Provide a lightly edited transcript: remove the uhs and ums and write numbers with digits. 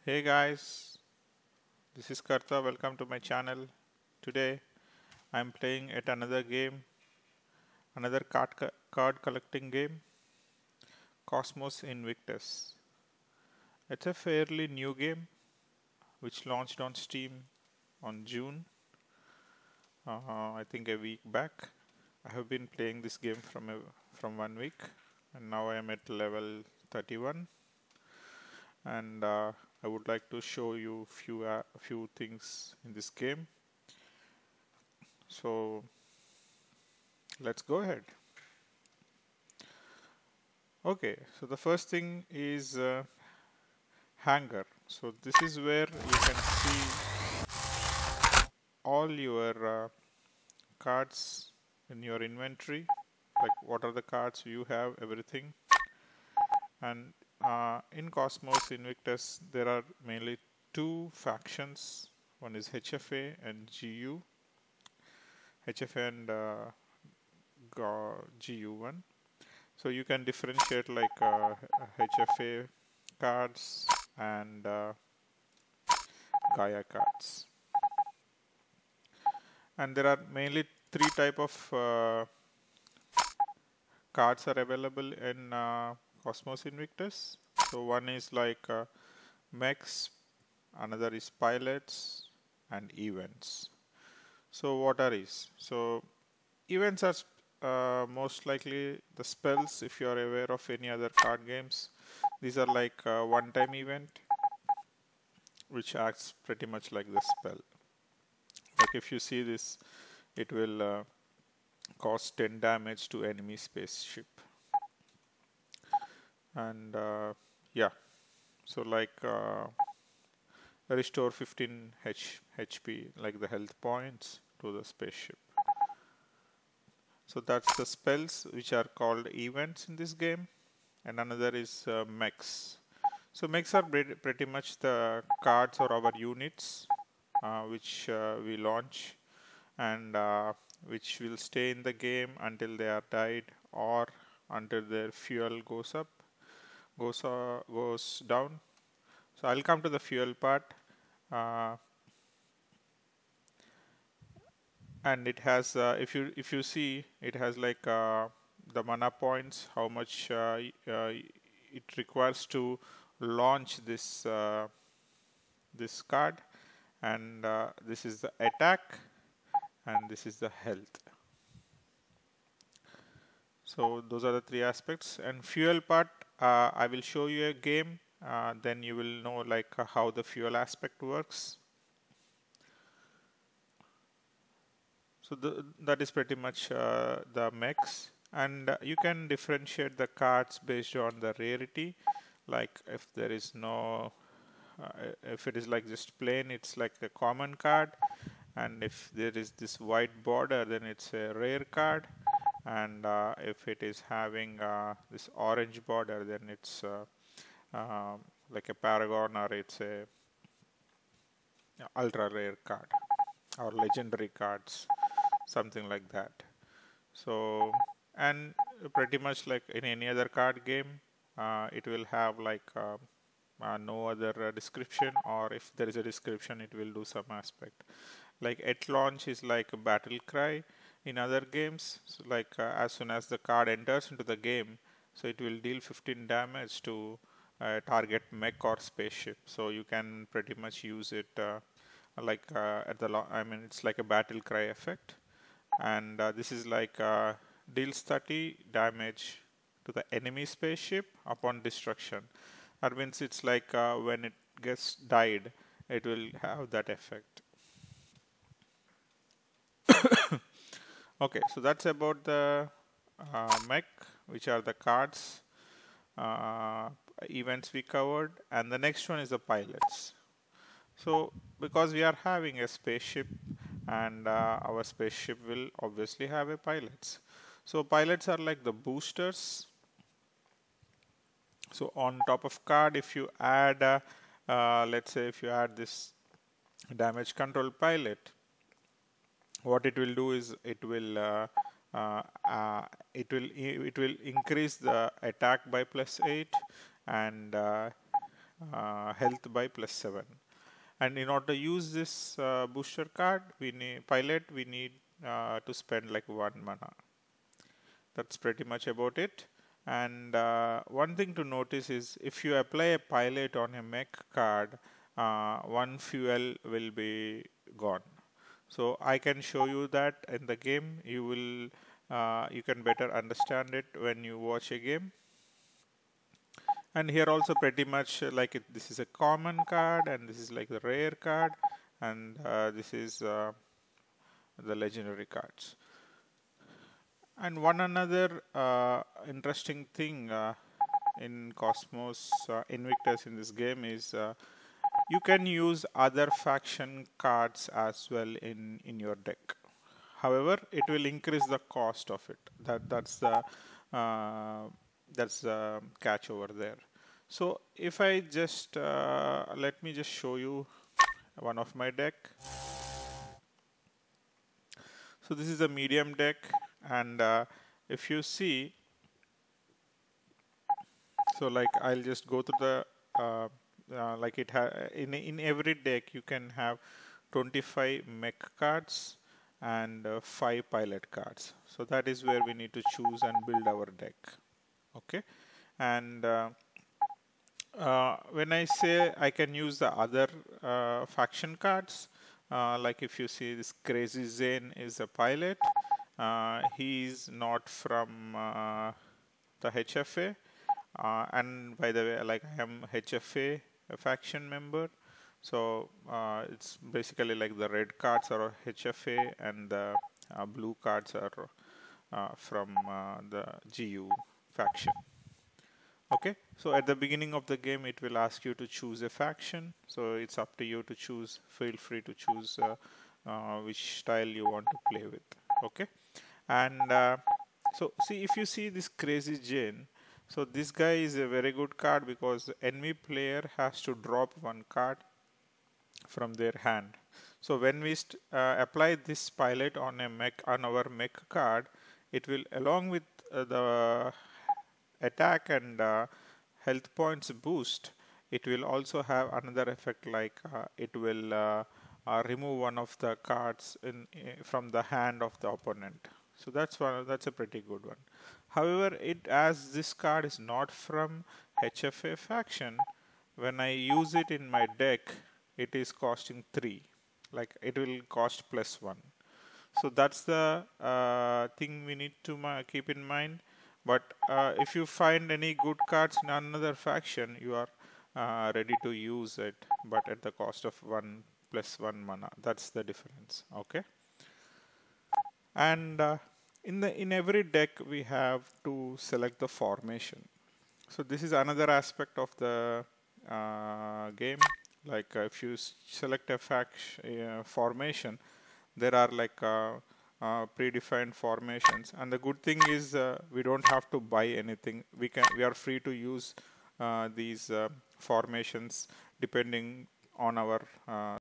Hey guys, this is Karta. Welcome to my channel. Today I'm playing at another game, another card collecting game, Cosmos Invictus. It's a fairly new game which launched on Steam on June, I think a week back. I have been playing this game from 1 week, and now I am at level 31, and I would like to show you few things in this game. So let's go ahead. Okay, so the first thing is hangar. So this is where you can see all your cards in your inventory, like what are the cards you have, everything. And in Cosmos Invictus there are mainly two factions. One is HFA and GU. HFA and GU1. So you can differentiate like HFA cards and Gaia cards. And there are mainly three type of cards are available in Cosmos Invictus. So one is like mechs, another is pilots, and events. So what are these? So events are most likely the spells. If you are aware of any other card games, these are like a one-time event which acts pretty much like the spell. Like if you see this, it will cause 10 damage to enemy spaceship. And yeah, so like restore 15 HP, like the health points to the spaceship. So that's the spells which are called events in this game. And another is mechs. So mechs are pretty much the cards or our units which we launch and which will stay in the game until they are died or until their fuel goes down. So I'll come to the fuel part. And it has if you see, it has like the mana points, how much it requires to launch this card, and this is the attack and this is the health. So those are the three aspects. And fuel part, I will show you a game, then you will know like how the fuel aspect works. So that is pretty much the mechs, and you can differentiate the cards based on the rarity. Like if there is no, if it is like just plain, it's like a common card, and if there is this white border, then it's a rare card, and if it is having this orange border, then it's like a paragon, or it's a ultra rare card or legendary cards, something like that. So, and pretty much like in any other card game, it will have like no other description, or if there is a description, it will do some aspect. Like at launch is like a battle cry in other games. So like as soon as the card enters into the game, so it will deal 15 damage to target mech or spaceship. So you can pretty much use it like at the I mean, it's like a battle cry effect. And this is like deals 30 damage to the enemy spaceship upon destruction. That means it's like when it gets died, it will have that effect. Okay, so that's about the mech, which are the cards, events we covered, and the next one is the pilots. So because we are having a spaceship, and our spaceship will obviously have a pilots. So pilots are like the boosters. So on top of card, if you add, let's say if you add this damage control pilot, what it will do is it will increase the attack by +8 and health by +7. And in order to use this booster card, we need to spend like 1 mana. That's pretty much about it. And one thing to notice is if you apply a pilot on a mech card, 1 fuel will be gone. So I can show you that in the game. You can better understand it when you watch a game. And here also pretty much like this is a common card, and this is like the rare card, and this is the legendary cards. And one another interesting thing in Cosmos Invictus in this game is you can use other faction cards as well in your deck. However, it will increase the cost of it. That's the catch over there. So if I just let me just show you one of my deck. So this is a medium deck, and if you see, so like I'll just go through the like it in every deck you can have 25 mech cards and 5 pilot cards. So that is where we need to choose and build our deck. Okay, and when I say I can use the other faction cards, like if you see this Crazy Zane is a pilot. He is not from the HFA, and by the way, like I am HFA a faction member, so it's basically like the red cards are HFA and the blue cards are from the GU faction. Okay, so at the beginning of the game it will ask you to choose a faction, so it's up to you to choose. Feel free to choose which style you want to play with. Okay, and so see, if you see this Crazy Jane, so this guy is a very good card because the enemy player has to drop 1 card from their hand. So when we apply this pilot on our mech card, it will, along with the attack and health points boost, it will also have another effect, like it will remove one of the cards from the hand of the opponent. So that's a pretty good one. However, as this card is not from HFA faction, when I use it in my deck, it is costing 3. Like it will cost +1. So that's the thing we need to keep in mind. But if you find any good cards in another faction, you are ready to use it, but at the cost of 1 + 1 mana. That's the difference. Okay. And in every deck we have to select the formation. So this is another aspect of the game. Like if you select a formation, there are like predefined formations, and the good thing is we don't have to buy anything. We are free to use these formations depending on our